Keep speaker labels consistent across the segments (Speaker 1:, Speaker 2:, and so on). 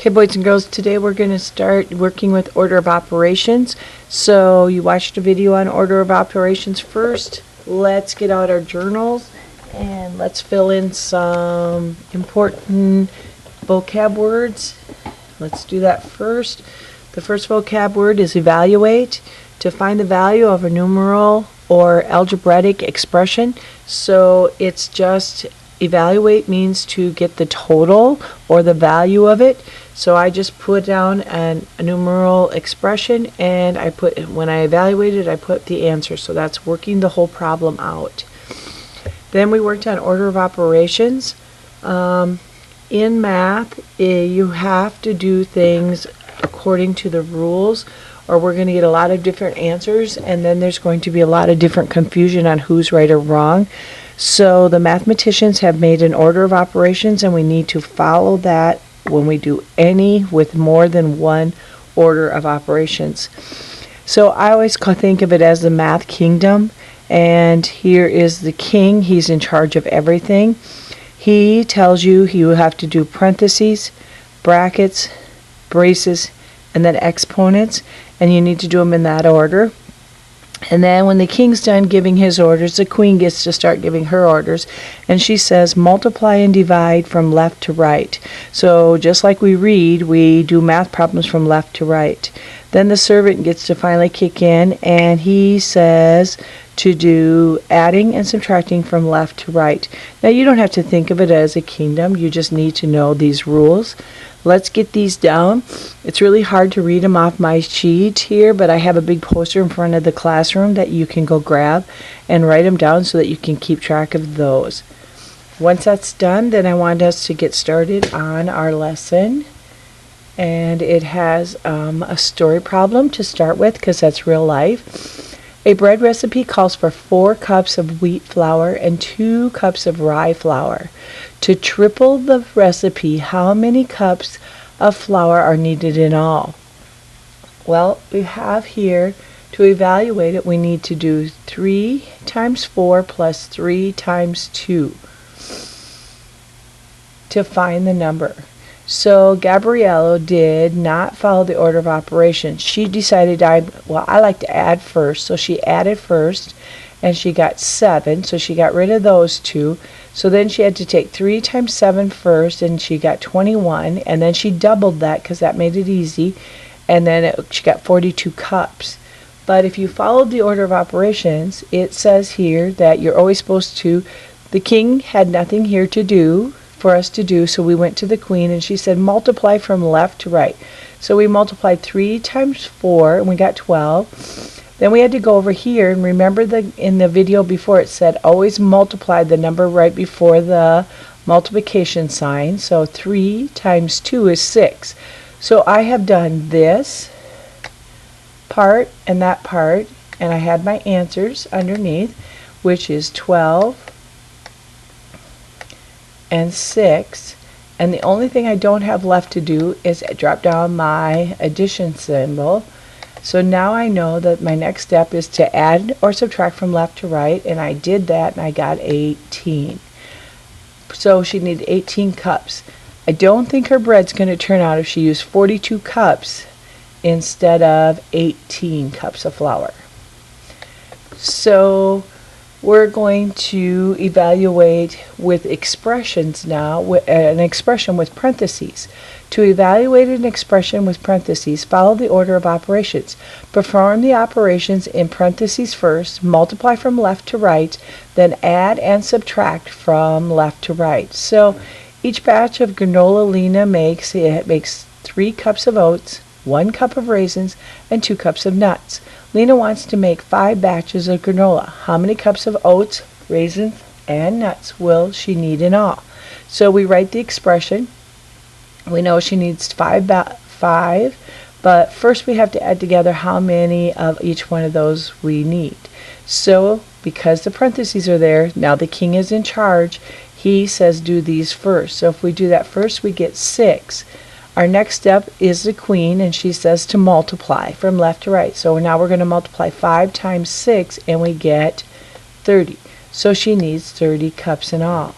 Speaker 1: Okay, boys and girls, today we're going to start working with order of operations. So you watched a video on order of operations first. Let's get out our journals and let's fill in some important vocab words. Let's do that first. The first vocab word is evaluate. To find the value of a numeral or algebraic expression. So it's just evaluate means to get the total or the value of it. So I just put down a numeral expression, and when I evaluated, I put the answer. So that's working the whole problem out. Then we worked on order of operations. In math, you have to do things according to the rules, or we're going to get a lot of different answers, and then there's going to be a lot of different confusion on who's right or wrong. So the mathematicians have made an order of operations, and we need to follow that when we do any with more than one order of operations. So I always think of it as the math kingdom, and here is the king. He's in charge of everything. He tells you have to do parentheses, brackets, braces, and then exponents, and you need to do them in that order. And then when the king's done giving his orders, the queen gets to start giving her orders. And she says, multiply and divide from left to right. So just like we read, we do math problems from left to right. Then the servant gets to finally kick in, and he says to do adding and subtracting from left to right. Now you don't have to think of it as a kingdom. You just need to know these rules. Let's get these down. It's really hard to read them off my sheet here, but I have a big poster in front of the classroom that you can go grab and write them down so that you can keep track of those. Once that's done, then I want us to get started on our lesson. And it has a story problem to start with, because that's real life. A bread recipe calls for 4 cups of wheat flour and 2 cups of rye flour. To triple the recipe, how many cups of flour are needed in all? Well, we have here, to evaluate it, we need to do 3 times 4 plus 3 times 2 to find the number. So Gabriella did not follow the order of operations. She decided, I like to add first. So she added first, and she got 7. So she got rid of those 2. So then she had to take 3 times 7 first, and she got 21. And then she doubled that because that made it easy. And then she got 42 cups. But if you followed the order of operations, it says here that you're always supposed to, the king had nothing here to do for us to do, so we went to the queen, and she said multiply from left to right. So we multiplied 3 times 4, and we got 12. Then we had to go over here, and remember in the video before it said always multiply the number right before the multiplication sign. So 3 times 2 is 6. So I have done this part and that part, and I had my answers underneath, which is 12 and 6, and the only thing I don't have left to do is drop down my addition symbol. So now I know that my next step is to add or subtract from left to right, and I did that, and I got 18. So she needed 18 cups. I don't think her bread's going to turn out if she used 42 cups instead of 18 cups of flour. So we're going to evaluate with expressions now, an expression with parentheses. To evaluate an expression with parentheses, follow the order of operations. Perform the operations in parentheses first, multiply from left to right, then add and subtract from left to right. So each batch of granola Lena makes 3 cups of oats, 1 cup of raisins, and 2 cups of nuts. Lena wants to make 5 batches of granola. How many cups of oats, raisins, and nuts will she need in all? So we write the expression. We know she needs 5, but first we have to add together how many of each one of those we need. So because the parentheses are there, now the king is in charge. He says do these first. So if we do that first, we get 6. Our next step is the queen, and she says to multiply from left to right. So now we're going to multiply 5 times 6, and we get 30. So she needs 30 cups in all.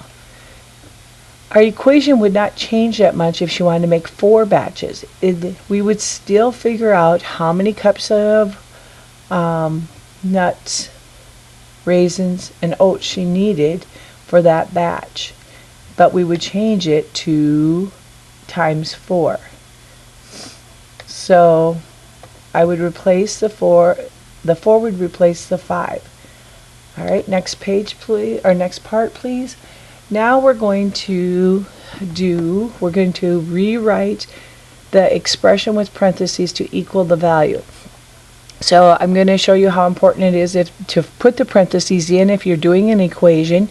Speaker 1: our equation would not change that much if she wanted to make 4 batches. We would still figure out how many cups of nuts, raisins, and oats she needed for that batch. But we would change it to times 4. So I would replace the 4 would replace the 5. Alright, next page please, or next part please. Now we're going to rewrite the expression with parentheses to equal the value. So I'm going to show you how important it is to put the parentheses in if you're doing an equation,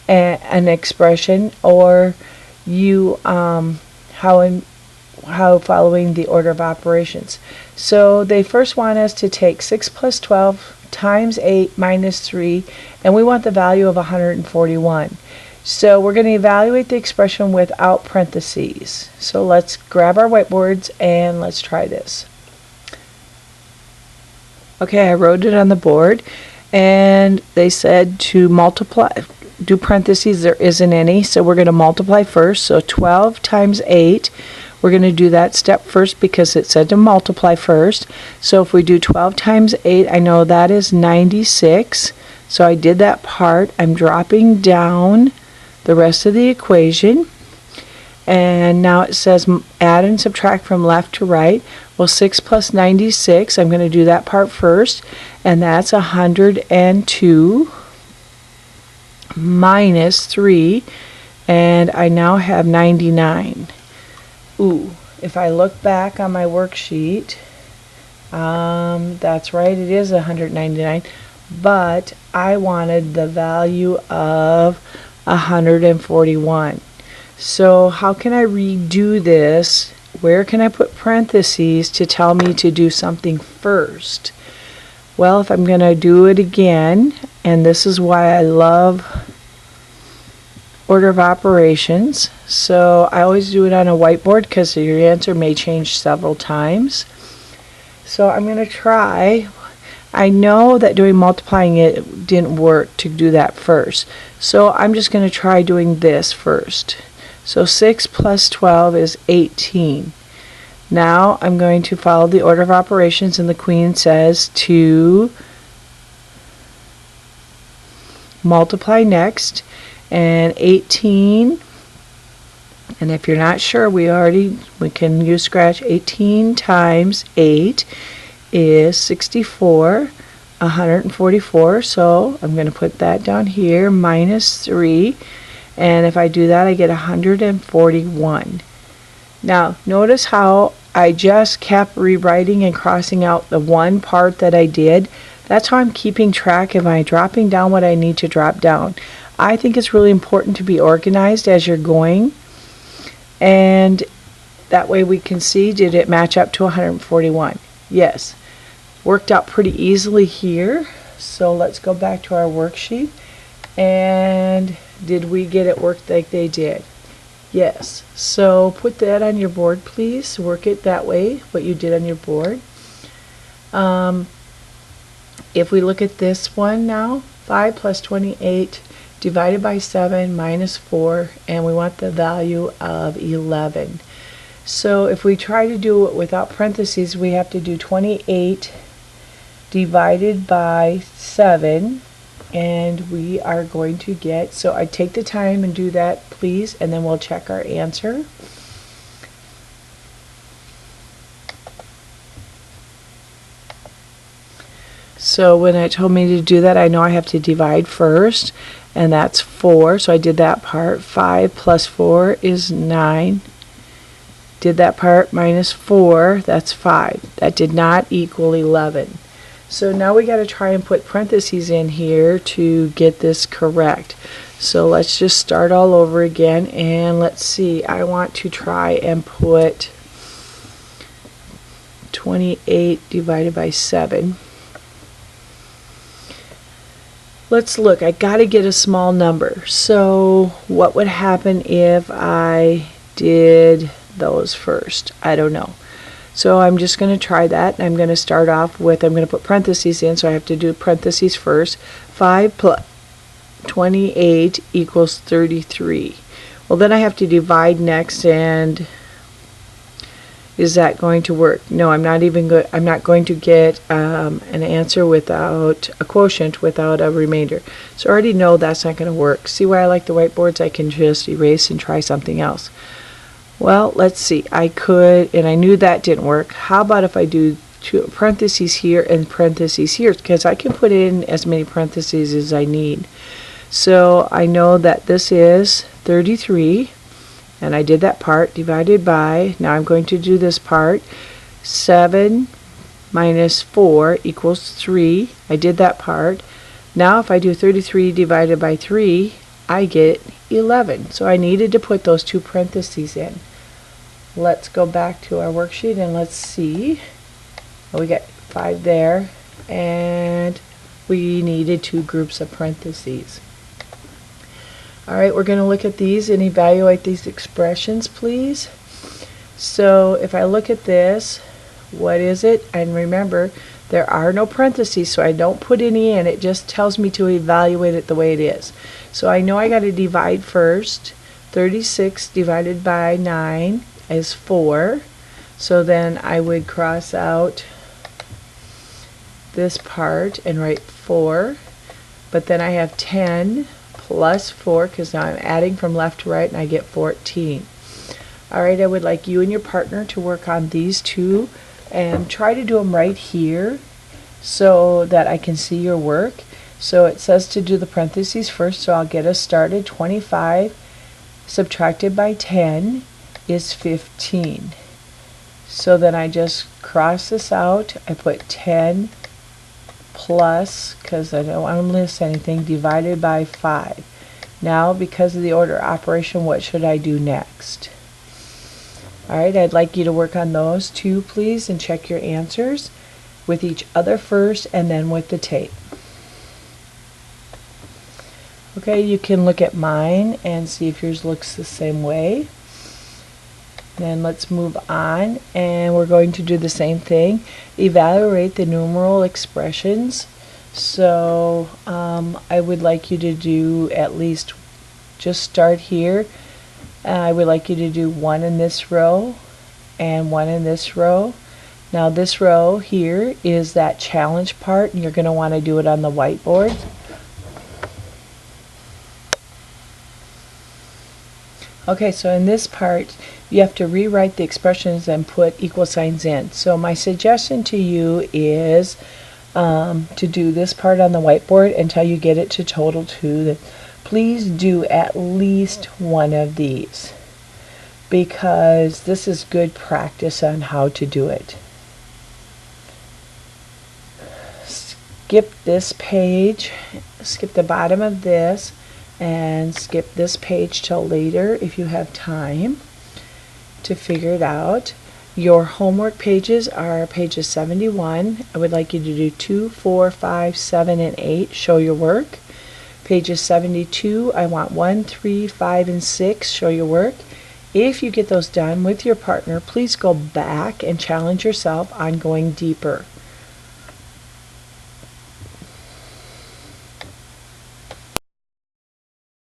Speaker 1: an expression, or you how following the order of operations. So they first want us to take 6 plus 12 times 8 minus 3, and we want the value of 141. So we're going to evaluate the expression without parentheses. So let's grab our whiteboards and let's try this. Okay, I wrote it on the board, and they said to multiply, do parentheses, there isn't any, so we're going to multiply first. So 12 times 8, we're going to do that step first because it said to multiply first. So if we do 12 times 8, I know that is 96. So I did that part. I'm dropping down the rest of the equation, and now it says add and subtract from left to right. Well, 6 plus 96, I'm going to do that part first, and that's 102 minus 3, and I now have 99. Ooh, if I look back on my worksheet, that's right, it is 199, but I wanted the value of 141. So how can I redo this? Where can I put parentheses to tell me to do something first? Well, if I'm going to do it again, and this is why I love order of operations, so I always do it on a whiteboard because your answer may change several times. So I'm going to try. I know that doing multiplying it didn't work to do that first, so I'm just going to try doing this first. So 6 plus 12 is 18. Now I'm going to follow the order of operations, and the Queen says to multiply next, and 18, and if you're not sure, we can use scratch. 18 times 8 is 64, 144, so I'm going to put that down here, minus 3, and if I do that I get 141. Now notice how I just kept rewriting and crossing out the one part that I did. That's how I'm keeping track. Am I dropping down what I need to drop down? I think it's really important to be organized as you're going, and that way we can see, did it match up to 141? Yes. Worked out pretty easily here. So let's go back to our worksheet, and did we get it worked like they did? Yes. So put that on your board, please. Work it that way, what you did on your board. If we look at this one now, 5 plus 28 divided by 7 minus 4, and we want the value of 11. So if we try to do it without parentheses, we have to do 28 divided by 7, and we are going to get, so I take the time and do that please, and then we'll check our answer. So when it told me to do that, I know I have to divide first, and that's 4, so I did that part. 5 plus 4 is 9. Did that part, minus 4, that's 5. That did not equal 11. So now we got to try and put parentheses in here to get this correct. So let's just start all over again, and let's see. I want to try and put 28 divided by 7. Let's look. I got to get a small number. So what would happen if I did those first? I don't know. So I'm just going to try that. I'm going to start off with, I'm going to put parentheses in, so I have to do parentheses first. 5 plus 28 equals 33. Well, then I have to divide next, and is that going to work? No, I'm not going to get an answer without a quotient without a remainder. So I already know that's not going to work. See why I like the whiteboards? I can just erase and try something else. Well, let's see. I could, and I knew that didn't work. How about if I do two parentheses here and parentheses here? Because I can put in as many parentheses as I need. So I know that this is 33. And I did that part, divided by, now I'm going to do this part, 7 minus 4 equals 3. I did that part. Now if I do 33 divided by 3, I get 11. So I needed to put those two parentheses in. Let's go back to our worksheet and let's see. We got 5 there, and we needed 2 groups of parentheses. Alright, we're going to look at these and evaluate these expressions, please. So if I look at this, what is it? And remember, there are no parentheses, so I don't put any in. It just tells me to evaluate it the way it is. So I know I got to divide first. 36 divided by 9 is 4. So then I would cross out this part and write 4. But then I have 10 plus 4, because now I'm adding from left to right, and I get 14. Alright, I would like you and your partner to work on these two and try to do them right here so that I can see your work. So it says to do the parentheses first, so I'll get us started. 25 subtracted by 10 is 15. So then I just cross this out. I put 10 plus, because I don't want to miss anything, divided by 5. Now, because of the order operation, what should I do next? Alright, I'd like you to work on those two, please, and check your answers with each other first and then with the tape. Okay, you can look at mine and see if yours looks the same way. Then let's move on, and we're going to do the same thing. Evaluate the numeral expressions. So I would like you to do at least, just start here. I would like you to do 1 in this row and 1 in this row. Now this row here is that challenge part, and you're going to want to do it on the whiteboard. Okay, so in this part, you have to rewrite the expressions and put equal signs in. So my suggestion to you is to do this part on the whiteboard until you get it to total 2. Please do at least one of these, because this is good practice on how to do it. Skip this page, skip the bottom of this, and skip this page till later if you have time to figure it out. Your homework pages are pages 71. I would like you to do 2, 4, 5, 7, and 8. Show your work. Pages 72, I want 1, 3, 5, and 6. Show your work. If you get those done with your partner, please go back and challenge yourself on going deeper.